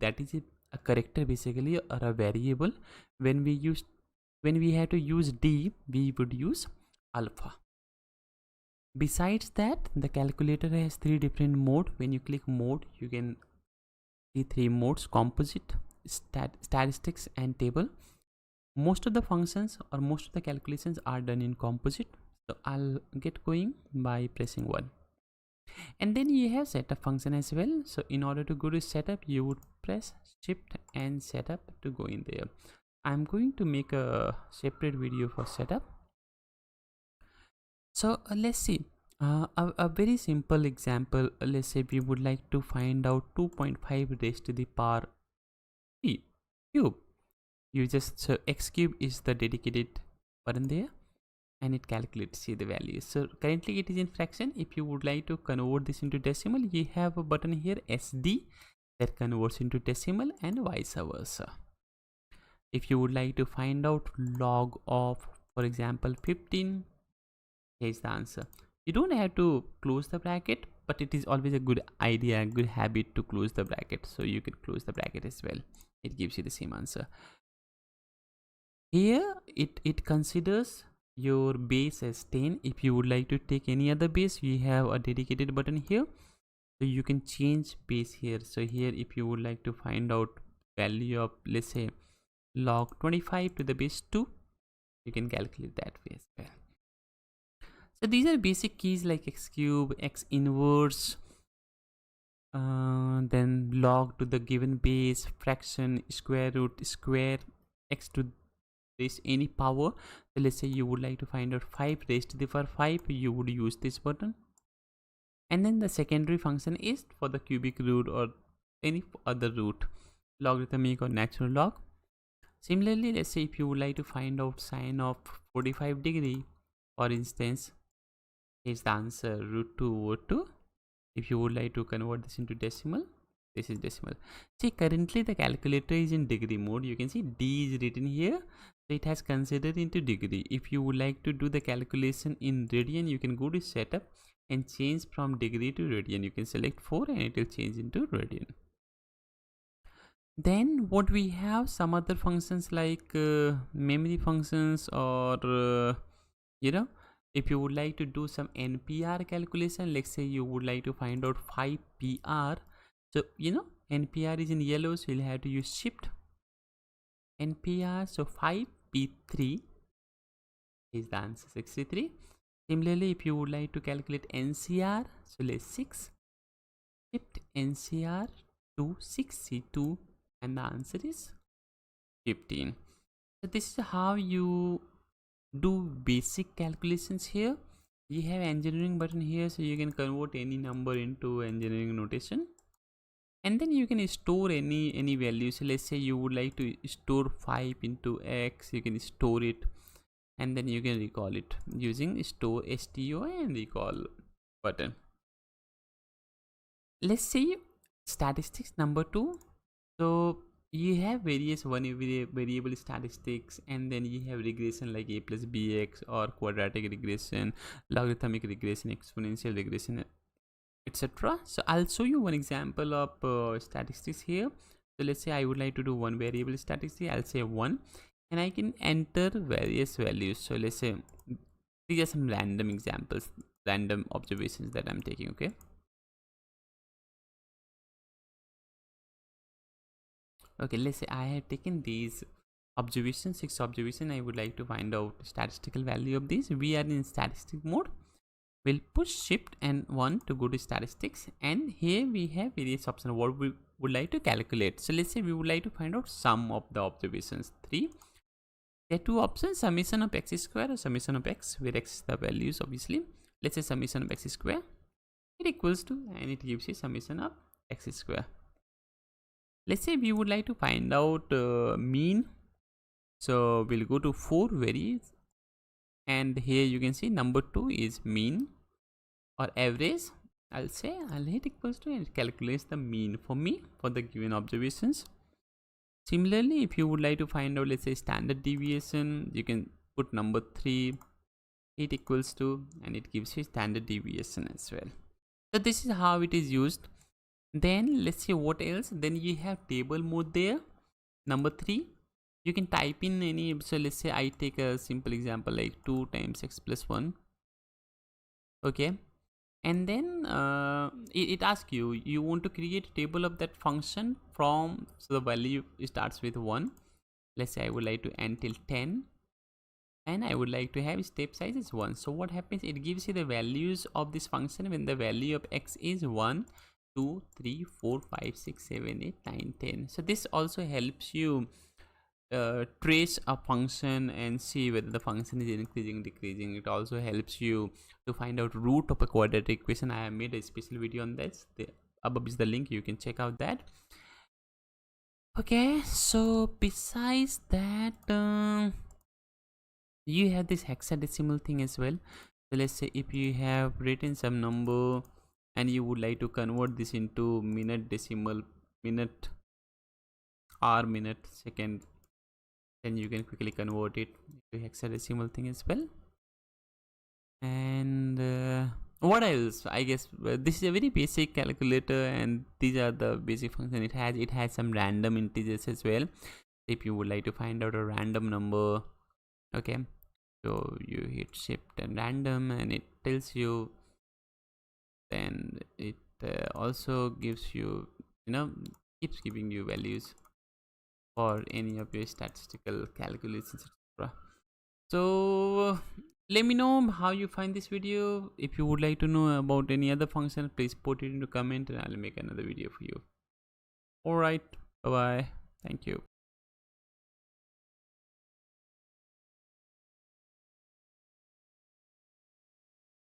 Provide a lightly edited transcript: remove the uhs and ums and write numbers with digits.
that is a character basically, or a variable. When we have to use D, we would use alpha. Besides that, the calculator has 3 different mode. When you click mode, you can see 3 modes: composite, statistics, and table. Most of the functions or most of the calculations are done in composite. So I'll get going by pressing 1. And then you have setup function as well. So in order to go to setup, you would press shift and setup to go in there. I'm going to make a separate video for setup. So let's see a very simple example. Let's say we would like to find out 2.5 raised to the power 3 cube. You just, so x cube is the dedicated button there, and it calculates the values. So currently it is in fraction. If you would like to convert this into decimal, you have a button here, SD, that converts into decimal, and vice versa. If you would like to find out log of, for example, 15, here's the answer. You don't have to close the bracket, but it is always a good idea, a good habit to close the bracket. So you can close the bracket as well. It gives you the same answer. Here it considers your base as 10. If you would like to take any other base, we have a dedicated button here, so you can change base here. So here, if you would like to find out value of, let's say, log 25 to the base 2, you can calculate that way as well. So these are basic keys like x cube, x inverse, then log to the given base, fraction, square root, square, x to raised any power. So let's say you would like to find out 5 raised to the power 5, you would use this button. And then the secondary function is for the cubic root or any other root, logarithmic or natural log. Similarly, let's say if you would like to find out sine of 45 degree, for instance, here's the answer, √2/2. If you would like to convert this into decimal, this is decimal. See, currently the calculator is in degree mode. You can see D is written here, so it has considered into degree. If you would like to do the calculation in radian, you can go to setup and change from degree to radian. You can select 4 and it will change into radian. Then what we have, some other functions like memory functions, or if you would like to do some NPR calculation, let's say you would like to find out 5 PR. So NPR is in yellow, so you'll have to use shift NPR. So 5P3 is the answer, 63. Similarly, if you would like to calculate NCR, so let's 6, shift NCR to 6C2, and the answer is 15. So this is how you do basic calculations here. You have engineering button here, so you can convert any number into engineering notation. And then you can store any value. So let's say you would like to store 5 into x, you can store it, and then you can recall it using store sto and recall button. Let's say statistics number 2. So you have various variable statistics, and then you have regression like a plus bx, or quadratic regression, logarithmic regression, exponential regression, etc. So I'll show you one example of statistics here. So let's say I would like to do one variable statistic. I'll say 1, and I can enter various values. So let's say these are some random examples, random observations that I'm taking. Okay, let's say I have taken these observations, 6 observations. I would like to find out statistical value of these. We are in statistic mode. We'll push shift and 1 to go to statistics, and here we have various options what we would like to calculate. So let's say we would like to find out sum of the observations 3. There are 2 options, summation of x square or summation of x, where x is the values obviously. Let's say summation of x square, it equals to, and it gives you summation of x square. Let's say we would like to find out mean. So we'll go to 4 varies, and here you can see number 2 is mean or average. I'll hit equals to, and it calculates the mean for me for the given observations. Similarly, if you would like to find out, let's say, standard deviation, you can put number 3, hit equals to, and it gives you standard deviation as well. So this is how it is used. Then let's see what else. Then you have table mode there. Number 3, you can type in any, so let's say I take a simple example like 2 times x plus 1. Okay, and then it asks you want to create a table of that function from, so the value starts with 1. Let's say I would like to until 10, and I would like to have step size is 1. So what happens, it gives you the values of this function when the value of x is 1, 2, 3, 4, 5, 6, 7, 8, 9, 10. So this also helps you trace a function and see whether the function is increasing, decreasing. It also helps you to find out root of a quadratic equation. I have made a special video on this. Above is the link, you can check out that. Okay, so besides that, you have this hexadecimal thing as well. So let's say if you have written some number and you would like to convert this into minute decimal, minute, hour, minute, second, then you can quickly convert it to hexadecimal thing as well. And what else? I guess this is a very basic calculator, and these are the basic function it has some random integers as well. If you would like to find out a random number, okay, so you hit shift and random and it tells you. Then it also gives you, keeps giving you values for any of your statistical calculations, etc. So let me know how you find this video. If you would like to know about any other function, please put it into comment and I'll make another video for you. All right, bye bye, thank you.